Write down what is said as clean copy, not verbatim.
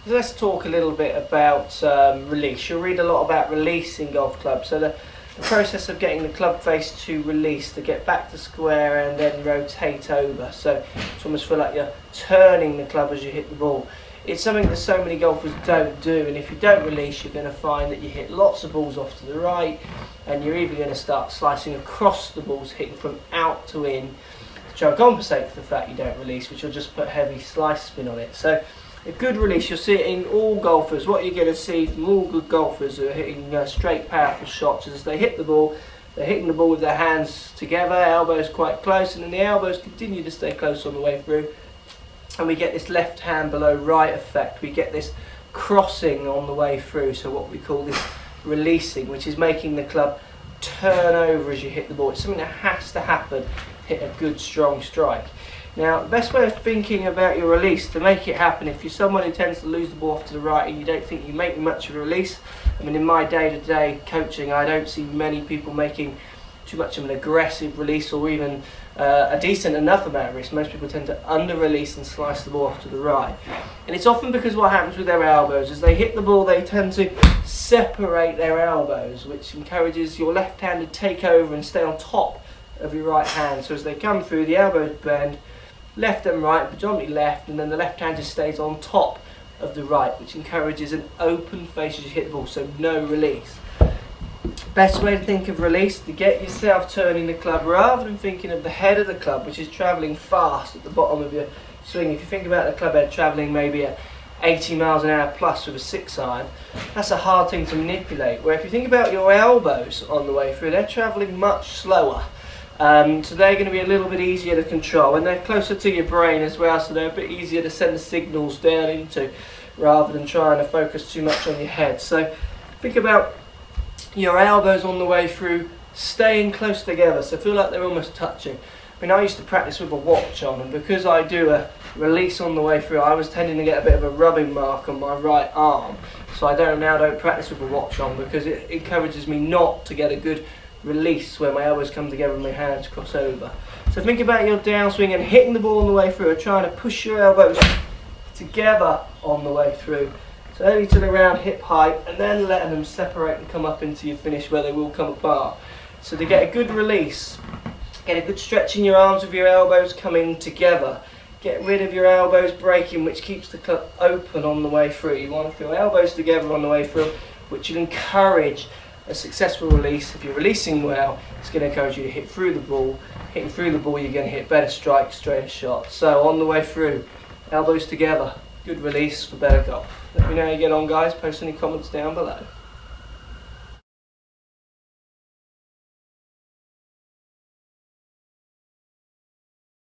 let's talk a little bit about release. You'll read a lot about release in golf clubs. So the process of getting the club face to release, to get back to square and then rotate over. So it's almost feel like you're turning the club as you hit the ball. It's something that so many golfers don't do, and if you don't release, you're going to find that you hit lots of balls off to the right, and you're even going to start slicing across the balls, hitting from out to in, to try and compensate for the fact you don't release, which will just put heavy slice spin on it. So a good release, you'll see it in all golfers. What you're going to see from all good golfers who are hitting straight, powerful shots is as they hit the ball, they're hitting the ball with their hands together, elbows quite close, and then the elbows continue to stay close on the way through. And we get this left hand below right effect. We get this crossing on the way through, so what we call this releasing, which is making the club turn over as you hit the ball. It's something that has to happen, hit a good strong strike. Now, the best way of thinking about your release to make it happen, if you're someone who tends to lose the ball off to the right and you don't think you make much of a release, I mean, in my day-to-day coaching, I don't see many people making too much of an aggressive release or even a decent enough amount of release. Most people tend to under-release and slice the ball off to the right. And it's often because what happens with their elbows, as they hit the ball, they tend to separate their elbows, which encourages your left hand to take over and stay on top of your right hand. So as they come through, the elbows bend left and right, predominantly left, and then the left hand just stays on top of the right, which encourages an open face as you hit the ball, so no release. Best way to think of release, to get yourself turning the club rather than thinking of the head of the club, which is travelling fast at the bottom of your swing. If you think about the club head travelling maybe at 80 miles an hour plus with a 6-iron, that's a hard thing to manipulate. Where if you think about your elbows on the way through, they're travelling much slower. So they're going to be a little bit easier to control, and they're closer to your brain as well, so they're a bit easier to send the signals down into rather than trying to focus too much on your head. So think about your elbows on the way through staying close together, so feel like they're almost touching. I mean, I used to practice with a watch on, and because I do a release on the way through, I was tending to get a bit of a rubbing mark on my right arm. So I don't practice with a watch on, because it encourages me not to get a good release where my elbows come together and my hands cross over. So think about your downswing and hitting the ball on the way through, and trying to push your elbows together on the way through. So only to the round hip height, and then letting them separate and come up into your finish where they will come apart. So to get a good release, get a good stretch in your arms with your elbows coming together. Get rid of your elbows breaking, which keeps the club open on the way through. You want to feel elbows together on the way through, which will encourage a successful release. If you're releasing well, it's going to encourage you to hit through the ball. Hitting through the ball, you're going to hit better strikes, straighter shots. So on the way through, elbows together, good release for better golf. Let me know how you get on, guys. Post any comments down below.